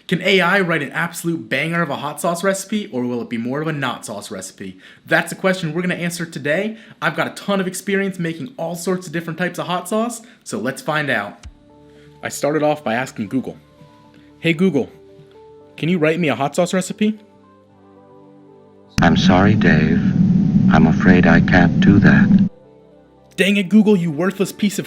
Can AI write an absolute banger of a hot sauce recipe, or will it be more of a not sauce recipe? That's a question we're going to answer today. I've got a ton of experience making all sorts of different types of hot sauce, so let's find out. I started off by asking Google, "Hey Google, can you write me a hot sauce recipe?" I'm sorry, Dave. I'm afraid I can't do that. Dang it, Google, you worthless piece of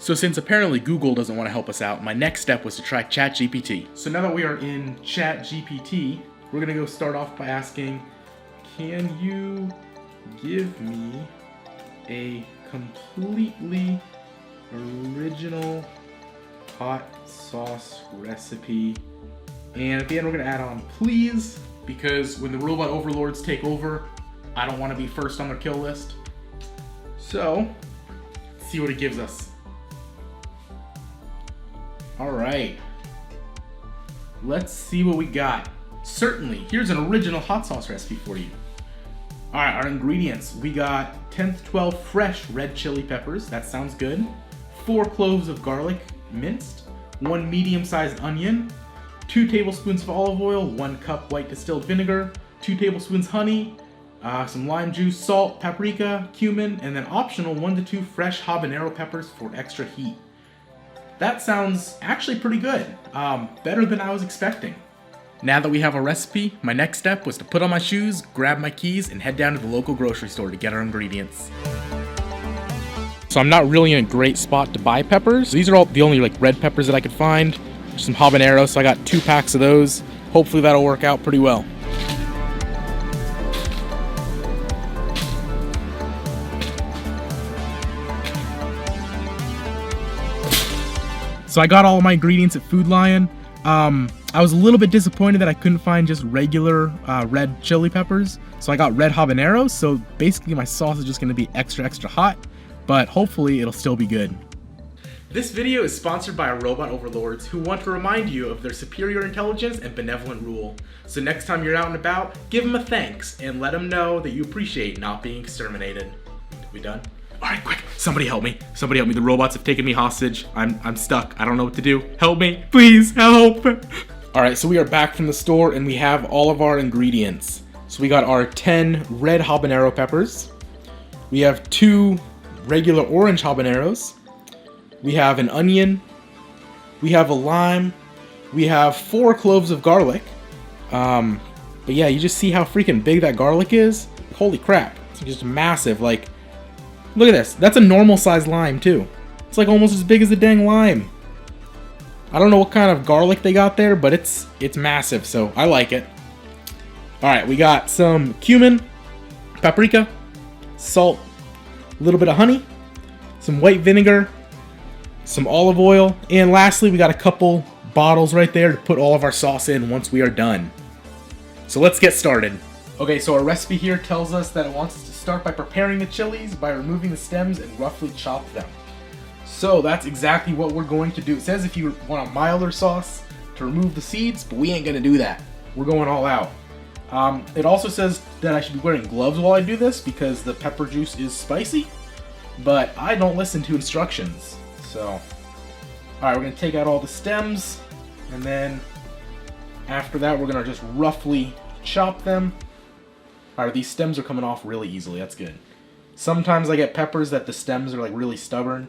So since apparently Google doesn't want to help us out, my next step was to try ChatGPT. So now that we are in ChatGPT, we're going to go start off by asking, can you give me a completely original hot sauce recipe? And at the end we're going to add on please, because when the robot overlords take over, I don't want to be first on their kill list. So, let's see what it gives us. Alright, let's see what we got. Certainly, here's an original hot sauce recipe for you. Alright, our ingredients. We got 10 to 12 fresh red chili peppers, that sounds good. 4 cloves of garlic, minced. 1 medium-sized onion. 2 tablespoons of olive oil. 1 cup white distilled vinegar. 2 tablespoons honey. Some lime juice, salt, paprika, cumin, and then optional 1 to 2 fresh habanero peppers for extra heat. That sounds actually pretty good. Better than I was expecting. Now that we have a recipe, my next step was to put on my shoes, grab my keys, and head down to the local grocery store to get our ingredients. So I'm not really in a great spot to buy peppers. These are all the only red peppers that I could find. Some habanero, so I got 2 packs of those. Hopefully that'll work out pretty well. So I got all of my ingredients at Food Lion. I was a little bit disappointed that I couldn't find just regular red chili peppers. So I got red habaneros. So basically my sauce is just going to be extra hot, but hopefully it'll still be good. This video is sponsored by our robot overlords who want to remind you of their superior intelligence and benevolent rule. So next time you're out and about, give them a thanks and let them know that you appreciate not being exterminated. We done? Alright, quick, somebody help me. Somebody help me. The robots have taken me hostage. I'm stuck. I don't know what to do. Help me. Please help. Alright, so we are back from the store and we have all of our ingredients. So we got our 10 red habanero peppers. We have 2 regular orange habaneros. We have an onion. We have a lime. We have 4 cloves of garlic. But yeah, you just see how freaking big that garlic is? Holy crap. It's just massive. Look at this. That's a normal sized lime too. It's almost as big as a dang lime. I don't know what kind of garlic they got there, but it's massive, so I like it. Alright, we got some cumin, paprika, salt, a little bit of honey, some white vinegar, some olive oil, and lastly we got a couple bottles right there to put all of our sauce in once we are done. So let's get started. Okay, so our recipe here tells us that it wants us to start by preparing the chilies by removing the stems and roughly chop them. So that's exactly what we're going to do. It says if you want a milder sauce to remove the seeds, but we ain't gonna do that. We're going all out. It also says that I should be wearing gloves while I do this because the pepper juice is spicy, but I don't listen to instructions. So, alright, we're gonna take out all the stems, and then after that we're gonna just roughly chop them. Alright, these stems are coming off really easily, that's good. Sometimes I get peppers that the stems are really stubborn.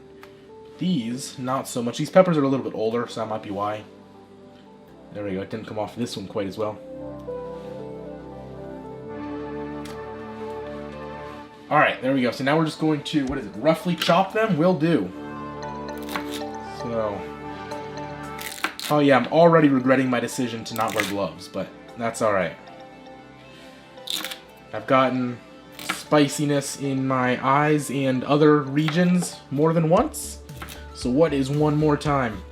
These, not so much. These peppers are a little bit older, so that might be why. There we go, it didn't come off this one quite as well. Alright, there we go. So now we're just going to, roughly chop them? Will do. So, oh yeah, I'm already regretting my decision to not wear gloves, but that's alright. I've gotten spiciness in my eyes and other regions more than once. So what is one more time?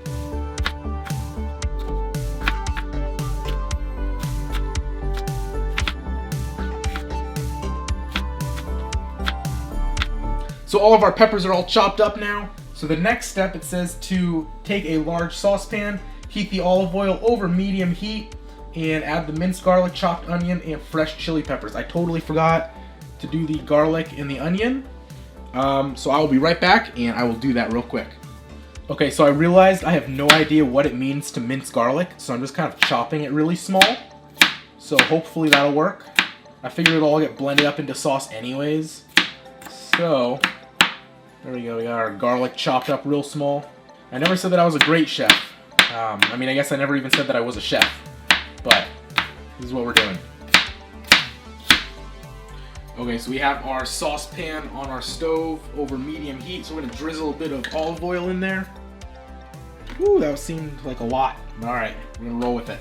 So all of our peppers are all chopped up now. So the next step, it says to take a large saucepan, heat the olive oil over medium heat, and add the minced garlic, chopped onion, and fresh chili peppers. I totally forgot to do the garlic and the onion. So I will be right back and I will do that real quick. Okay, so I realized I have no idea what it means to mince garlic, so I'm just kind of chopping it really small. So hopefully that'll work. I figured it'll all get blended up into sauce anyways. So, there we go, we got our garlic chopped up real small. I never said that I was a great chef. I mean, I guess I never even said that I was a chef. But, this is what we're doing. Okay, so we have our saucepan on our stove over medium heat, so we're going to drizzle a bit of olive oil in there. Ooh, that seemed like a lot. Alright, we're going to roll with it.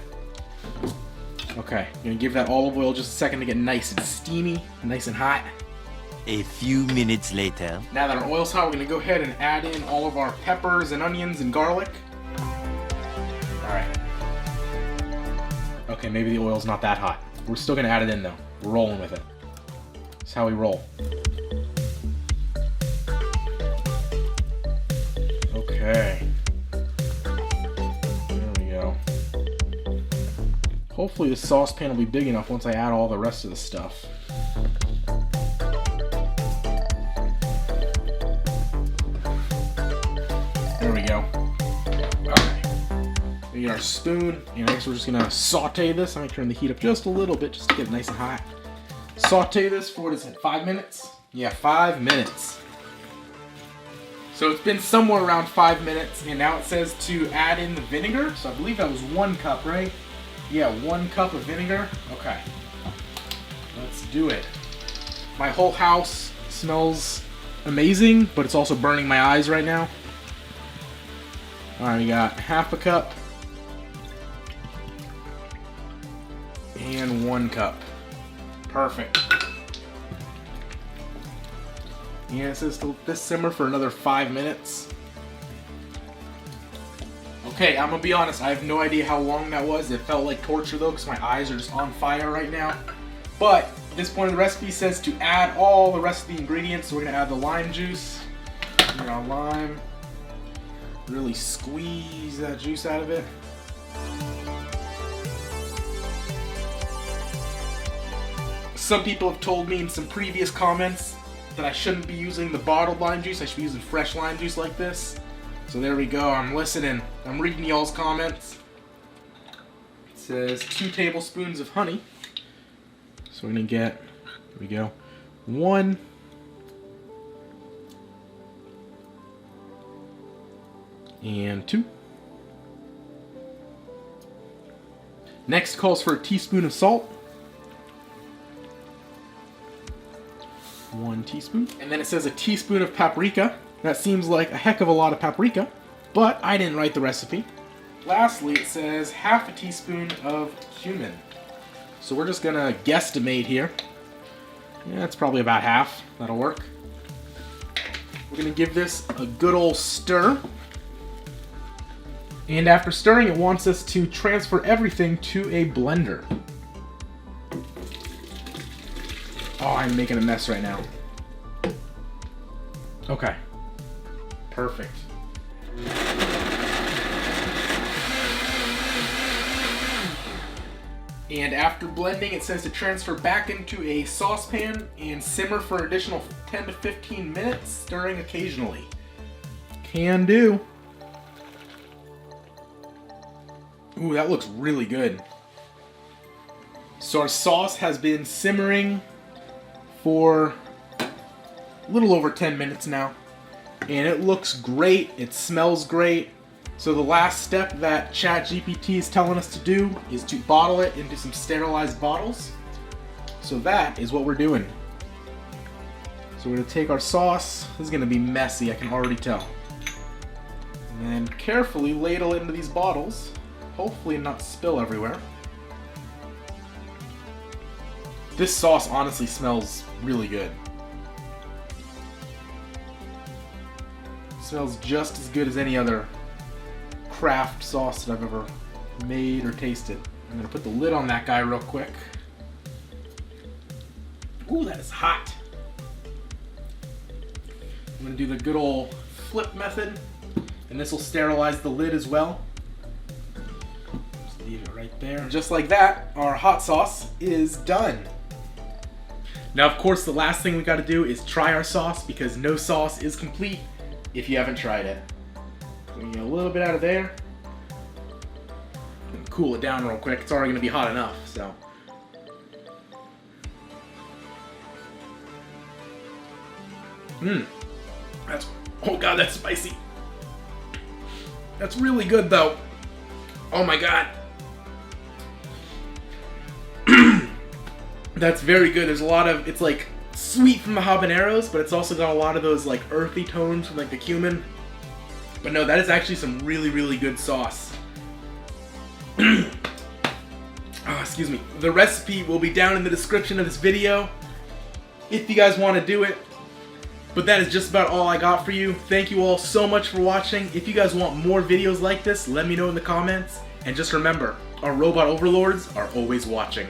Okay, I'm going to give that olive oil just a second to get nice and steamy, nice and hot. A few minutes later. Now that our oil's hot, we're going to go ahead and add in all of our peppers and onions and garlic. Alright. Okay, maybe the oil's not that hot. We're still going to add it in though. We're rolling with it. That's how we roll. Okay. There we go. Hopefully the saucepan will be big enough once I add all the rest of the stuff. There we go. Alright. We get our spoon, and I guess we're just gonna saute this. I'm gonna turn the heat up just a little bit just to get it nice and hot. Saute this for, what is it, 5 minutes? Yeah, 5 minutes. So it's been somewhere around 5 minutes, and now it says to add in the vinegar. So I believe that was 1 cup, right? Yeah, 1 cup of vinegar. Okay. Let's do it. My whole house smells amazing, but it's also burning my eyes right now. Alright, we got half a cup. And 1 cup. Perfect. And it says to let this simmer for another 5 minutes. Okay, I'm gonna be honest, I have no idea how long that was. It felt like torture though, because my eyes are just on fire right now. But this point of the recipe says to add all the rest of the ingredients. So we're gonna add the lime juice. Get our lime. Really squeeze that juice out of it. Some people have told me in some previous comments that I shouldn't be using the bottled lime juice. I should be using fresh lime juice like this. So there we go. I'm listening. I'm reading y'all's comments. It says 2 tablespoons of honey. So we're going to get, here we go, 1. And 2. Next calls for a teaspoon of salt. 1 teaspoon. And then it says a teaspoon of paprika. That seems like a heck of a lot of paprika, but I didn't write the recipe. Lastly, it says half a teaspoon of cumin. So we're just gonna guesstimate here. Yeah, that's probably about half. That'll work. We're gonna give this a good old stir. And after stirring, it wants us to transfer everything to a blender. Oh, I'm making a mess right now. Okay. Perfect. And after blending, it says to transfer back into a saucepan and simmer for an additional 10 to 15 minutes, stirring occasionally. Can do. Ooh, that looks really good. So our sauce has been simmering for a little over 10 minutes now. And it looks great, it smells great. So the last step that ChatGPT is telling us to do is to bottle it into some sterilized bottles. So that is what we're doing. So we're gonna take our sauce. This is gonna be messy, I can already tell. And then carefully ladle it into these bottles. Hopefully not spill everywhere. This sauce honestly smells really good. It smells just as good as any other craft sauce that I've ever made or tasted. I'm gonna put the lid on that guy real quick. Ooh, that is hot. I'm gonna do the good old flip method, and this will sterilize the lid as well. Just leave it right there. And just like that, our hot sauce is done. Now, of course, the last thing we gotta do is try our sauce, because no sauce is complete if you haven't tried it. We get a little bit out of there. Cool it down real quick. It's already gonna be hot enough, so. That's, oh god, that's spicy. That's really good though. Oh my god. That's very good. There's a lot of, it's like sweet from the habaneros, but it's also got a lot of those like earthy tones from like the cumin. But no, that is actually some really, really good sauce. Oh, excuse me. The recipe will be down in the description of this video if you guys want to do it. But that is just about all I got for you. Thank you all so much for watching. If you guys want more videos like this, let me know in the comments. And just remember, our robot overlords are always watching.